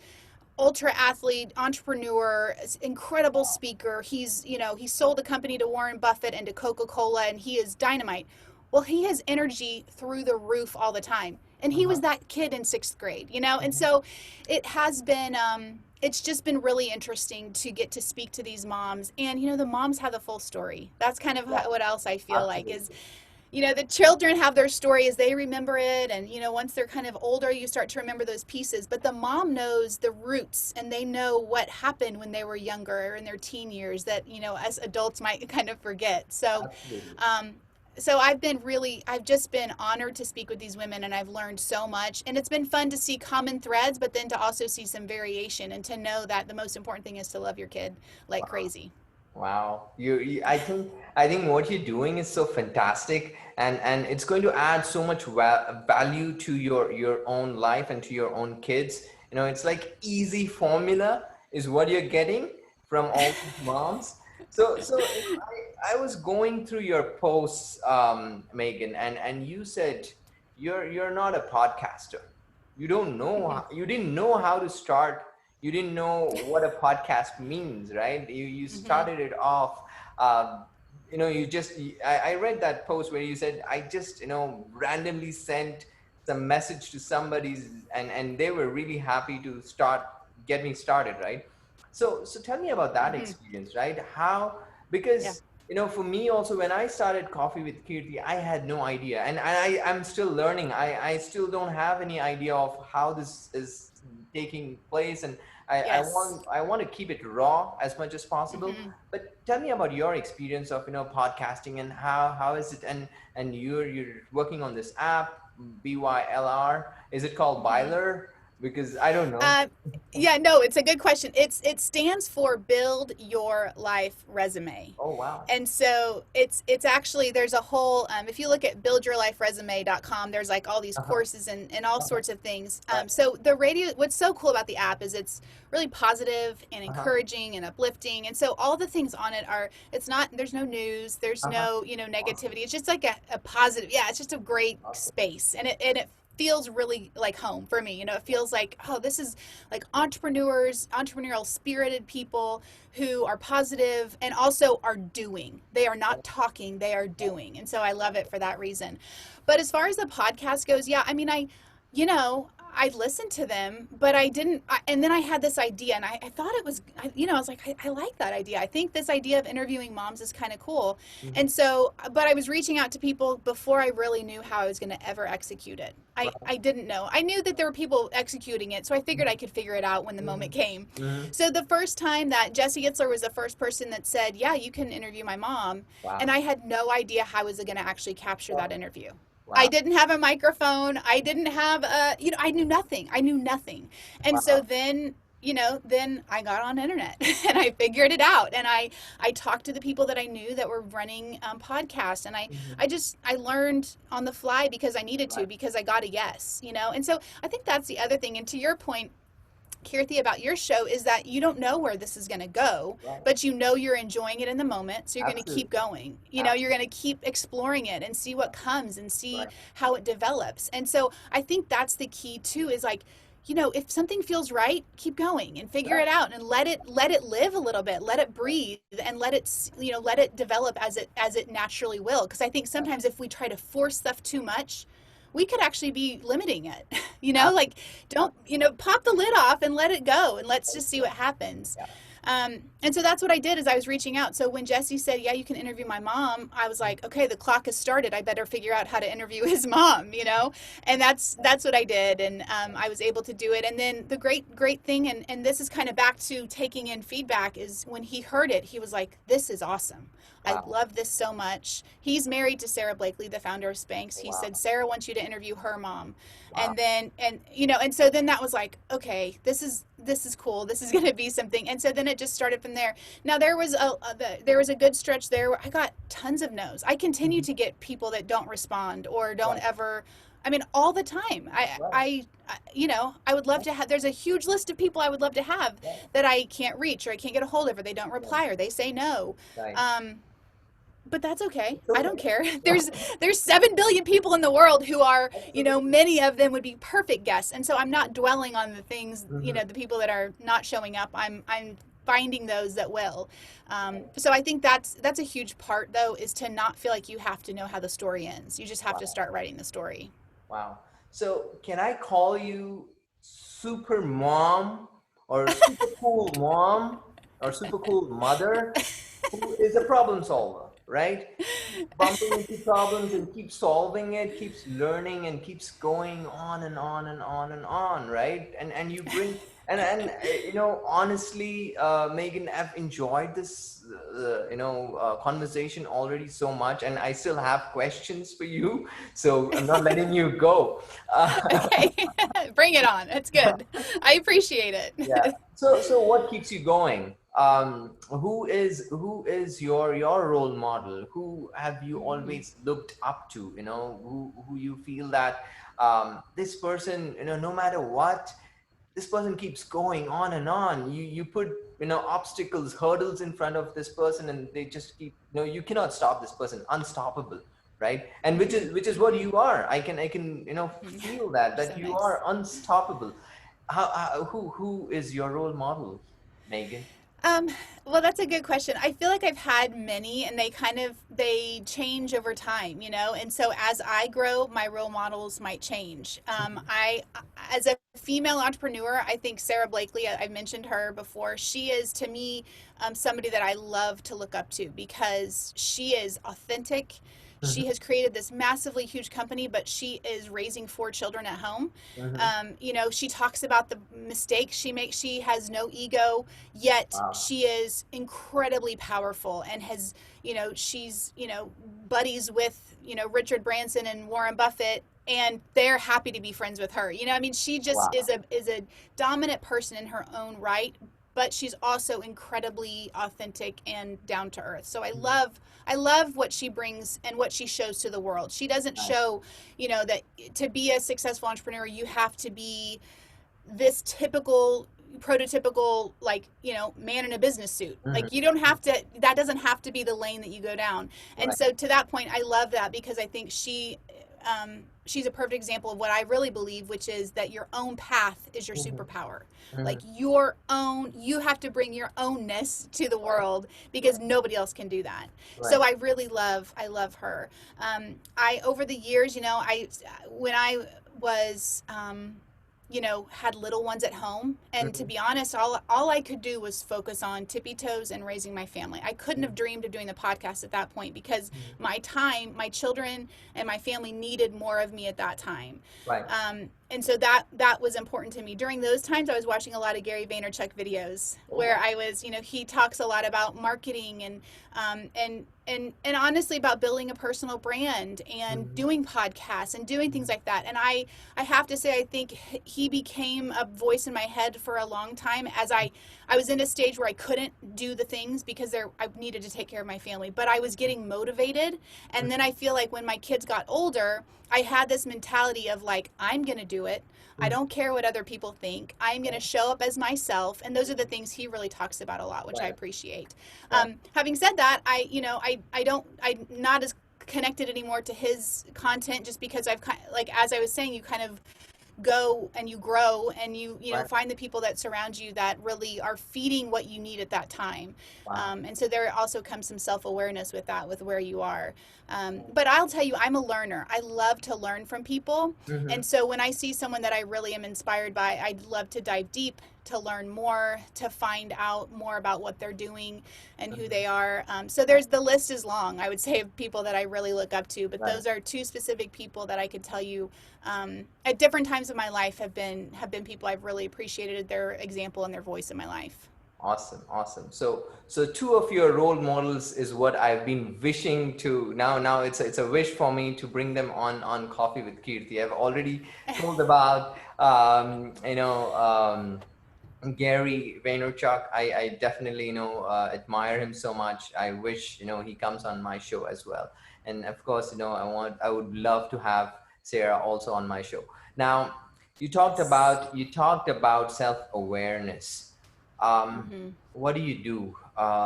ultra athlete, entrepreneur, incredible Wow. speaker. He sold a company to Warren Buffett and to Coca-Cola, and he is dynamite. Well, he has energy through the roof all the time. And he was Uh-huh. that kid in 6th grade. And Mhm. so it has been, it's just been really interesting to get to speak to these moms. And, the moms have the full story. That's kind of Right. what else I feel like is Absolutely. the children have their story as they remember it, and once they're kind of older you start to remember those pieces, but the mom knows the roots and they know what happened when they were younger or in their teen years that us adults might kind of forget. so Absolutely. um, so I've just been honored to speak with these women, and I've learned so much, and it's been fun to see common threads but then to also see some variation and to know that the most important thing is to love your kid like Wow. crazy. Wow. I think what you're doing is so fantastic, and it's going to add so much value to your own life and to your own kids. It's like easy formula is what you're getting from all these moms. So I was going through your posts, Megan, and you said you're not a podcaster. You didn't know how to start. You didn't know what a podcast means, right? You Mm-hmm. started it off. um, I read that post where you said, I just randomly sent some message to somebody's, and they were really happy to get me started, right? So tell me about that Mm-hmm. experience, right? How, Yeah. because for me also, when I started Coffee with Keerthi, I had no idea, and I'm still learning. I still don't have any idea of how this is taking place, and Yes. I want to keep it raw as much as possible. Mm-hmm. But tell me about your experience of podcasting, and how is it, and you're working on this app, BYLR. Is it called Mm-hmm. Byler? Because I don't know. Uh, yeah, no, it's a good question. It stands for Build Your Life Resume. Oh wow. And so it's actually there's a whole if you look at buildyourliferesume.com, there's like all these Uh-huh. courses and all Uh-huh. sorts of things. Right. So the radio, what's so cool about the app is it's really positive and Uh-huh. encouraging and uplifting. And so all the things on it are, it's not, there's no news, there's Uh-huh. no Awesome. negativity. It's just like a positive, yeah, it's just a great Awesome. space. And it feels really like home for me. You know, it feels like, oh, this is like entrepreneurs, entrepreneurial spirited people who are positive and also are doing. They are not talking, they are doing. And so I love it for that reason. But as far as the podcast goes, yeah, I mean, you know, I listened to them, but I didn't. And then I had this idea, and I thought it was, you know, I was like, I like that idea. I think this idea of interviewing moms is kind of cool. Mhm. And so, but I was reaching out to people before I really knew how I was going to ever execute it. Right. I didn't know. I knew that there were people executing it, so I figured I could figure it out when the moment Mhm. came. Mhm. So the first time that Jesse Itzler was the first person that said, yeah, you can interview my mom. And Wow. I had no idea how I was going to actually capture that Wow. interview. I Wow. didn't have a microphone. I didn't have a, you know, I knew nothing. I knew nothing. And so Wow. then, you know, then I got on internet and I figured it out. And I talked to the people that I knew that were running podcasts. And Mhm. I learned on the fly because I needed to, Right. because I got a yes, you know? And so I think that's the other thing. And to your point, Keerthi, about your show is that you don't know where this is going to go, Right. but you know you're enjoying it in the moment. So you're going to keep Absolutely. going. You know, you're going Absolutely. to keep exploring it and see what comes and see Right. how it develops. And so I think that's the key too, is like, you know, if something feels right, keep going and figure Right. it out and let it live a little bit, let it Right. breathe and let it, you know, let it develop as it naturally will. Because I think Right. sometimes if we try to force stuff too much, we could actually be limiting it. You know, Absolutely. like don't, you know, pop the lid off and let it go and let's just see what happens. Yeah. And so that's what I did, is I was reaching out. So when Jesse said, yeah, you can interview my mom, I was like, okay, the clock has started. I better figure out how to interview his mom, you know? And that's what I did. And I was able to do it. And then the great thing, and this is kind of back to taking in feedback, is when he heard it, he was like, this is awesome. I Wow. love this so much. He's married to Sarah Blakely, the founder of Spanx. He Wow. said, Sarah wants you to interview her mom. Wow. And then, and you know, and so then that was like, okay, this is cool. This is going to be something. And so then it just started from there. Now there was a good stretch there where I got tons of no's. I continue Mhm. to get people that don't respond or don't Right. ever, I mean, all the time. Right. You know, I would love Right. to have, there's a huge list of people I would love to have Right. that I can't reach or I can't get a hold of, or they don't Right. reply or they say no. Right. Um, but that's okay. It's I don't okay. care. There's 7 billion people in the world who are, you know, Absolutely. many of them would be perfect guests. And so I'm not dwelling on the things, you Mhm. know, the people that are not showing up. I'm finding those that will. So I think that's a huge part though, is to not feel like you have to know how the story ends. You just have to Wow. start writing the story. Wow. So can I call you super mom or super cool mom or super cool mother who is a problem solver, right? Bumping into problems and keeps solving it, keeps learning and keeps going on and on and on and on, right? And you bring you know, honestly, Megan, I've enjoyed this conversation already so much, and I still have questions for you, so I'm not letting you go. Okay. Bring it on. It's good. I appreciate Yeah. it. So what keeps you going? Who is your role model? Who have you always looked up to? You know, who you feel that this person, you know, no matter what, this person keeps going on and on. You put, you know, obstacles, hurdles in front of this person, and they just keep. No, you cannot stop this person. Unstoppable, right? And which is what you are. I can, you know, feel that You're so you nice. are unstoppable. Who is your role model, Megan? Um, well, that's a good question. I feel like I've had many, and they change over time, you know. And so as I grow, my role models might change. As a female entrepreneur, I think Sarah Blakely. I mentioned her before. She is to me somebody that I love to look up to because she is authentic. She Mhm, has created this massively huge company, but she is raising 4 children at home. mhm. You know, she talks about the mistakes she makes. She has no ego, yet Wow. she is incredibly powerful and has, you know, she's, you know, buddies with, you know, Richard Branson and Warren Buffett, and they're happy to be friends with her. You know, I mean, she just Wow. is a dominant person in her own right, but she's also incredibly authentic and down to earth. So Mhm. I love what she brings and what she shows to the world. She doesn't Nice. show, you know, that to be a successful entrepreneur you have to be this typical prototypical, like, you know, man in a business suit. Mhm. Like, you don't have to, that doesn't have to be the lane that you go down. And Right. so to that point, I love that because I think she's a perfect example of what I really believe, which is that your own path is your Mhm. superpower. Like Mhm. your own, you have to bring your ownness to the world because Right. nobody else can do that. So Right. I love her. I over the years, when I was, had little ones at home. And to Mhm. be honest, all I could do was focus on Tippy Toes and raising my family. I couldn't have Mhm. dreamed of doing the podcast at that point because Mhm. my time, my children, and my family needed more of me at that time. Right. And so that was important to me. During those times, I was watching a lot of Gary Vaynerchuk videos where Oh. I was, he talks a lot about marketing and honestly about building a personal brand and Mhm. doing podcasts and doing things Mhm. like that. And I have to say, I think he became a voice in my head for a long time as I was in a stage where I couldn't do the things because I needed to take care of my family, but I was getting motivated. And then I feel like when my kids got older, I had this mentality of like, I'm going to do it. I Mhm. don't care what other people think. I'm going to Right. show up as myself. And those are the things he really talks about a lot, which I Right. appreciate. Right. Having said that, I'm not as connected anymore to his content just because I've kind of, like, as I was saying, you kind of go and you grow and you Right. find the people that surround you that really are feeding what you need at that time. Wow. And so there also comes some self-awareness with that, with where you are. But I'll tell you, I'm a learner. I love to learn from people. And Mhm. so when I see someone that I really am inspired by, I'd love to dive deep, to learn more, to find out more about what they're doing and who Mhm. they are. So there's, the list is long, I would say, of people that I really look up to, but Right. those are two specific people that I could tell you at different times of my life have been people I've really appreciated their example and their voice in my life. Awesome, awesome. So two of your role models is what I've been wishing to now. Now it's a wish for me to bring them on Coffee with Keerthi. I've already told about Gary Vaynerchuk. I definitely admire him so much. I wish he comes on my show as well. And of course, I would love to have Sarah also on my show. Now, Yes. you talked about self-awareness. um, Mm-hmm. what do you do?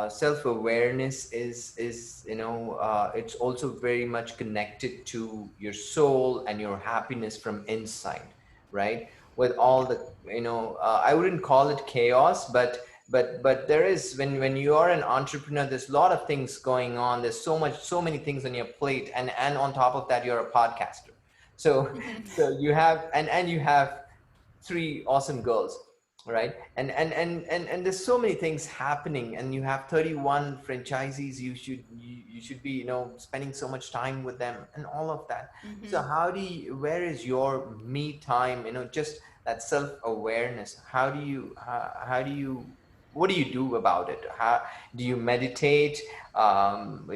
Self-awareness is it's also very much connected to your soul and your happiness from inside, right? With all Yeah. the I wouldn't call it chaos, but there is, when you are an entrepreneur, there's a lot of things going on. There's so many things on your plate, and on top of that, you're a podcaster. So Mm-hmm. so you have, and you have three awesome girls, right? And there's so many things happening, and you have 31 franchisees. You should be spending so much time with them and all of that. So Mm-hmm. where is your me time, just that self-awareness? How do you what do you do about it? How do you meditate?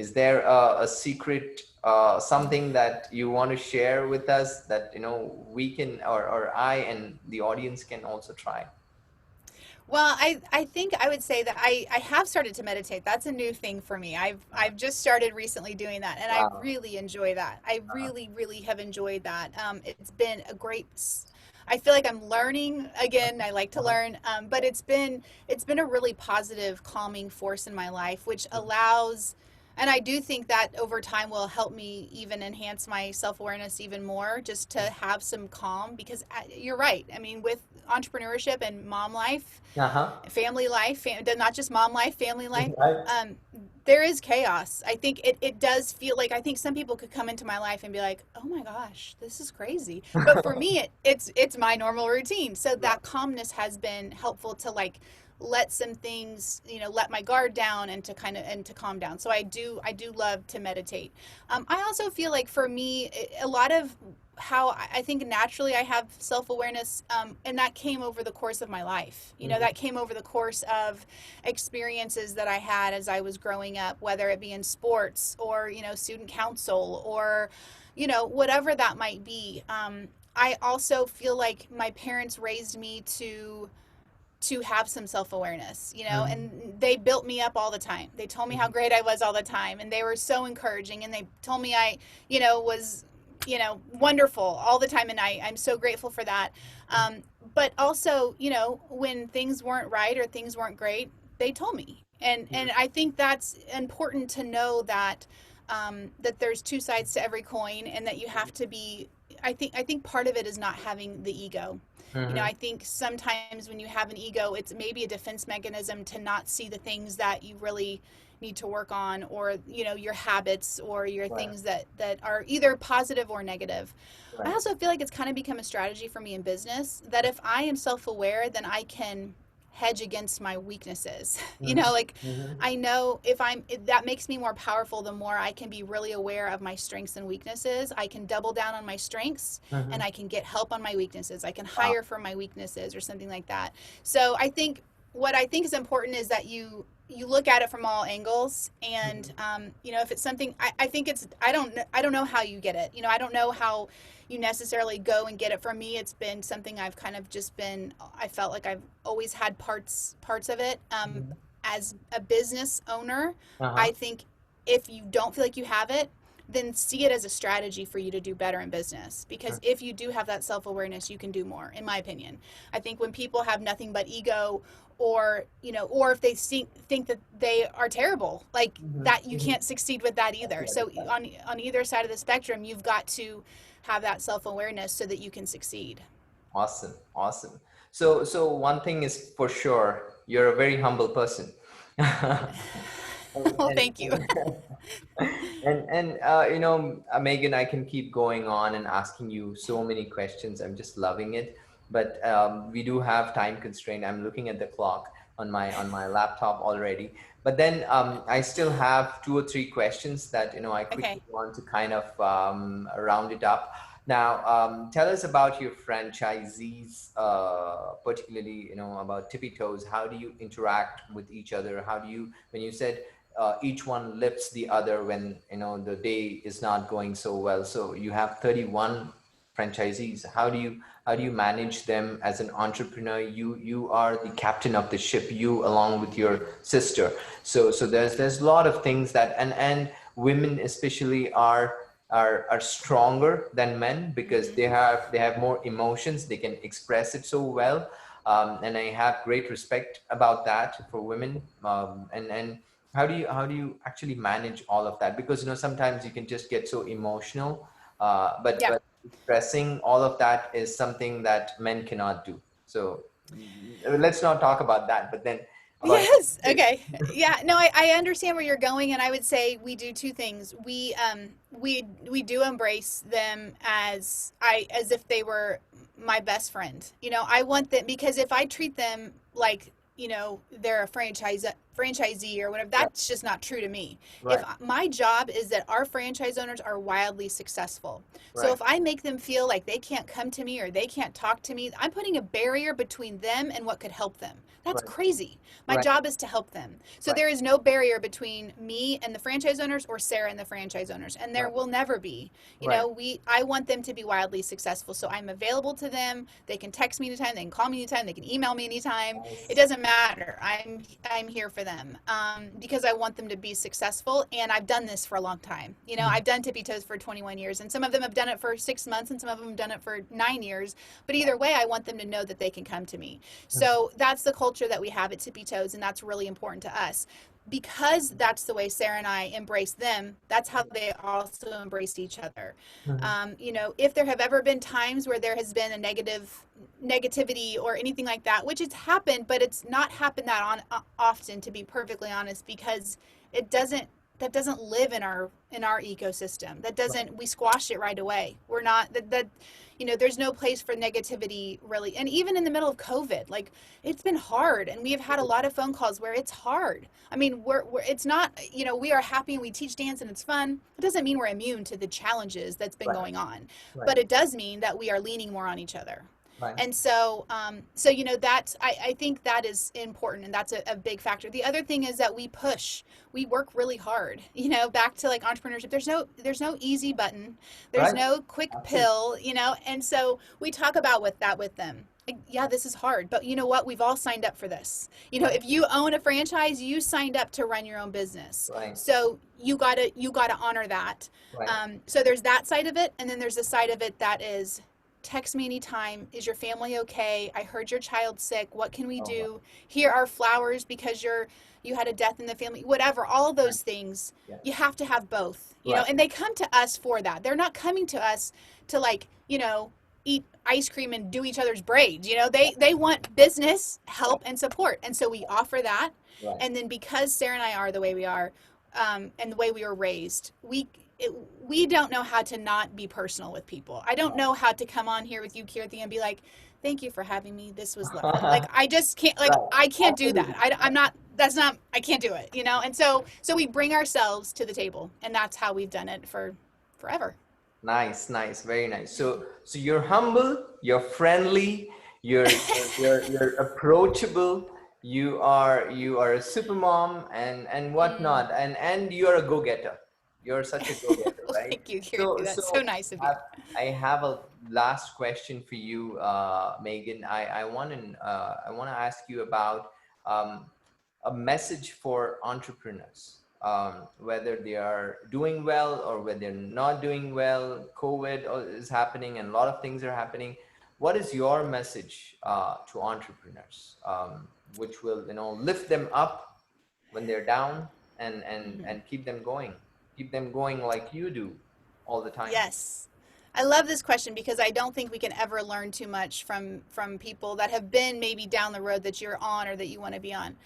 Is there a secret, something that you want to share with us that we can, or I and the audience can also try? Well, I think I would say that I have started to meditate. That's a new thing for me. Uh, I've just started recently doing that, and I wow. really enjoy that. I Uh, really, really have enjoyed that. It's been a great. I feel like I'm learning again. I like to uh-huh. learn, but it's been a really positive, calming force in my life, which allows. And I do think that over time will help me even enhance my self awareness even more, just to have some calm. Because you're right. I mean, with entrepreneurship and mom life, Uh-huh. family life, not just mom life, family life, Right. um, there is chaos. I think it does feel like, I think some people could come into my life and be like, oh my gosh, this is crazy. But for me, it's my normal routine. So Right. that calmness has been helpful to like let some things, let my guard down and to kind of and to calm down. So I do love to meditate. I also feel like for me, a lot of how I think naturally I have self awareness, and that came over the course of my life. Mhm. That came over the course of experiences that I had as I was growing up, whether it be in sports or student council or whatever that might be. I also feel like my parents raised me to have some self-awareness, Mhm. and they built me up all the time. They told me how Mhm. great I was all the time, and they were so encouraging, and they told me I was wonderful all the time, and I'm so grateful for that. But also, when things weren't right or things weren't great, they told me, and Mhm. I think that's important to know that, that there's two sides to every coin, and that you have to be. I think part of it is not having the ego. Mm-hmm. I think sometimes when you have an ego, it's maybe a defense mechanism to not see the things that you really need to work on, or your habits, or your Right. things that are either positive or negative. I Right. also feel like it's kind of become a strategy for me in business, that if I am self-aware, then I can hedge against my weaknesses. Mm-hmm. Like, Mm-hmm. I know that makes me more powerful. The more I can be really aware of my strengths and weaknesses, I can double down on my strengths, and Mm-hmm. I can get help on my weaknesses. I can Wow. hire for my weaknesses or something like that. So I think what I think is important is that you look at it from all angles, and Mm-hmm. if it's something, I think it's, I don't know how you get it. I don't know how you necessarily go and get it. From me, it's been something I've kind of just been, I felt like I've always had parts of it. Mm-hmm. As a business owner, I Uh-huh. think if you don't feel like you have it, then see it as a strategy for you to do better in business. Because if you do have that self-awareness, you can do more, in my opinion. I think when people have nothing but ego, or if they think that they are terrible, like Mm-hmm. that, you Mm-hmm. can't succeed with that That's the either. other So side. on either side of the spectrum, you've got to have that self-awareness so that you can succeed. Awesome. Awesome. So one thing is for sure, you're a very humble person. And Well, and thank you. Megan, I can keep going on and asking you so many questions. I'm just loving it, but we do have time constraint. I'm looking at the clock on my laptop already, but then I still have two or three questions that I quickly Okay. want to kind of round it up. Now, tell us about your franchisees, particularly about Tippy Toes. How do you interact with each other? How do you, when you said each one lifts the other when the day is not going so well. So you have 31 franchisees. How do you manage them as an entrepreneur? You are the captain of the ship. You along with your sister. So there's a lot of things that and women especially are stronger than men because Mm-hmm. they have more emotions. They can express it so well. And I have great respect about that for women. And how do you actually manage all of that? Because sometimes you can just get so emotional, but Yeah. but expressing all of that is something that men cannot do. So let's not talk about that. But then about Yes. Okay. Yeah. No, I understand where you're going, and I would say we do two things. We do embrace them as if they were my best friend. I want them, because if I treat them like they're a franchisee or whatever, right, that's just not true to me. If right, my job is that our franchise owners are wildly successful, so right, if I make them feel like they can't come to me or they can't talk to me, I'm putting a barrier between them and what could help them. That's right, crazy. My right, job is to help them. So right, there is no barrier between me and the franchise owners, or Sarah and the franchise owners, and there right, will never be. right, I want them to be wildly successful. So I'm available to them. They can text me anytime, they can call me anytime, they can email me anytime. It nice, doesn't matter. I'm here for them, because I want them to be successful, and I've done this for a long time. mhm, I've done Tippy Toes for 21 years, and some of them have done it for 6 months, and some of them have done it for 9 years. But either way, I want them to know that they can come to me. mhm, So that's the culture that we have at Tippy Toes, and that's really important to us. Because that's the way Sarah and I embrace them, that's how they also embrace each other. mhm, If there have ever been times where there has been a negativity or anything like that, which it's happened, but it's not happened that often, to be perfectly honest, because it doesn't that doesn't live in our ecosystem. That right, doesn't We squash it right away. We're not that there's no place for negativity, really. And even in the middle of COVID, like, it's been hard, and we have had a lot of phone calls where it's hard. I mean, we're it's not, we are happy and we teach dance and it's fun. It doesn't mean we're immune to the challenges that's been right, going on, right, but it does mean that we are leaning more on each other. right, And so that's, I think that is important, and that's a big factor. The other thing is that we work really hard. Back to like entrepreneurship, there's no easy button, there's right, no quick absolutely, pill. And so we talk about with them. Like, yeah, this is hard, but you know what? We've all signed up for this. right, If you own a franchise, you signed up to run your own business. right, So you gotta honor that. right, So there's that side of it, and then there's the side of it that is, text me anytime. Is your family okay? I heard your child's sick. What can we oh, wow, do? Here are flowers because you had a death in the family. Whatever, all of right, those things. yeah, You have to have both. Right. and they come to us for that. They're not coming to us to like, eat ice cream and do each other's braids. They want business Right. help and support, and so we offer that. Right. And then because Sarah and I are the way we are, and the way we were raised, we don't know how to not be personal with people. I don't know how to come on here with you, Keerthi, and be like, "Thank you for having me. This was lovely." Like I just can't. Like Right. I can't do that. Absolutely. I'm not. That's not. I can't do it. And so we bring ourselves to the table, and that's how we've done it for forever. Nice, nice, very nice. So you're humble, you're friendly, you're approachable. You are a super mom and Mm. whatnot, and you're a go-getter. You're such a go-getter, Well, right? thank you, Keerthi. So That's so so nice of I, you. I have a last question for you, Megan. I want to ask you about um, a message for entrepreneurs, whether they are doing well or whether they're not doing well. Is happening and a lot of things are happening. What is your message to entrepreneurs, which will lift them up when they're down and keep them going like you do all the time? Yes. I love this question because I don't think we can ever learn too much from people that have been maybe down the road that you're on or that you want to be on.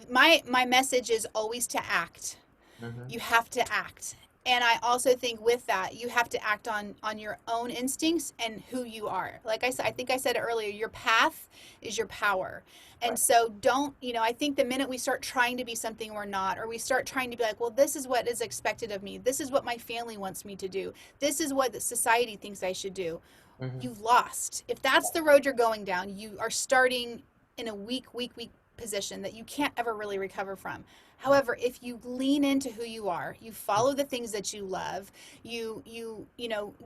Mhm. My message is always to act. Mhm. You have to act. And I also think with that, you have to act on your own instincts and who you are. Like I said, I think I said it earlier, your path is your power. And Right. so don't, I think the minute we start trying to be something we're not, or we start trying to be like, well, this is what is expected of me. This is what my family wants me to do. This is what the society thinks I should do. Mhm. You've lost. If that's the road you're going down, you are starting in a weak position that you can't ever really recover from. However, if you lean into who you are, you follow the things that you love,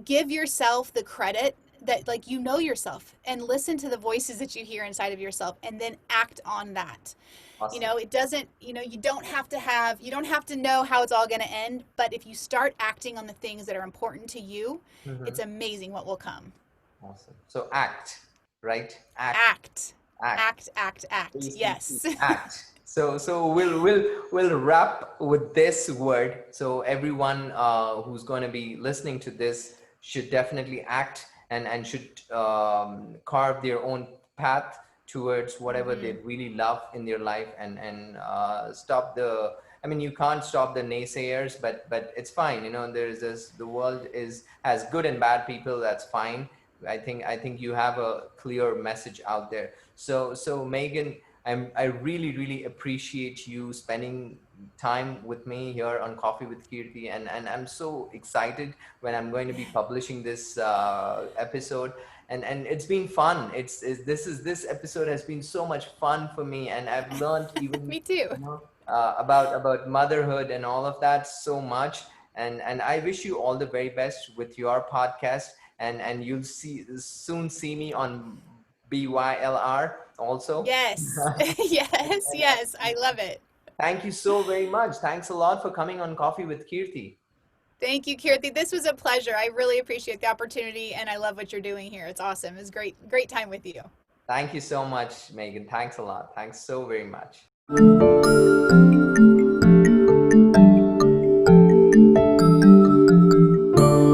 give yourself the credit that like yourself and listen to the voices that you hear inside of yourself and then act on that. Awesome. It doesn't, you don't have to know how it's all going to end, but if you start acting on the things that are important to you, it's Mhm. amazing what will come. Awesome. So act, right? Act, Act. act. Act. ACT, Yes. act. So we'll wrap with this word. So everyone who's going to be listening to this should definitely act and should carve their own path towards whatever they Mm-hmm. really love in their life and stop the. I mean, you can't stop the naysayers, but it's fine. There's this. The world has good and bad people. That's fine. I think you have a clear message out there. So Megan, I really really appreciate you spending time with me here on Coffee with Keerthi, and I'm so excited when I'm going to be publishing this episode, and it's been fun. This episode has been so much fun for me, and I've learned even Me too. about motherhood and all of that so much, and I wish you all the very best with your podcast, and you'll soon see me on BYLR also. Yes. Yes. Yes. I love it. Thank you so very much. Thanks a lot for coming on Coffee with Keerthi. Thank you, Keerthi. This was a pleasure. I really appreciate the opportunity and I love what you're doing here. It's awesome. It's great time with you. Thank you so much, Megan. Thanks a lot. Thanks so very much.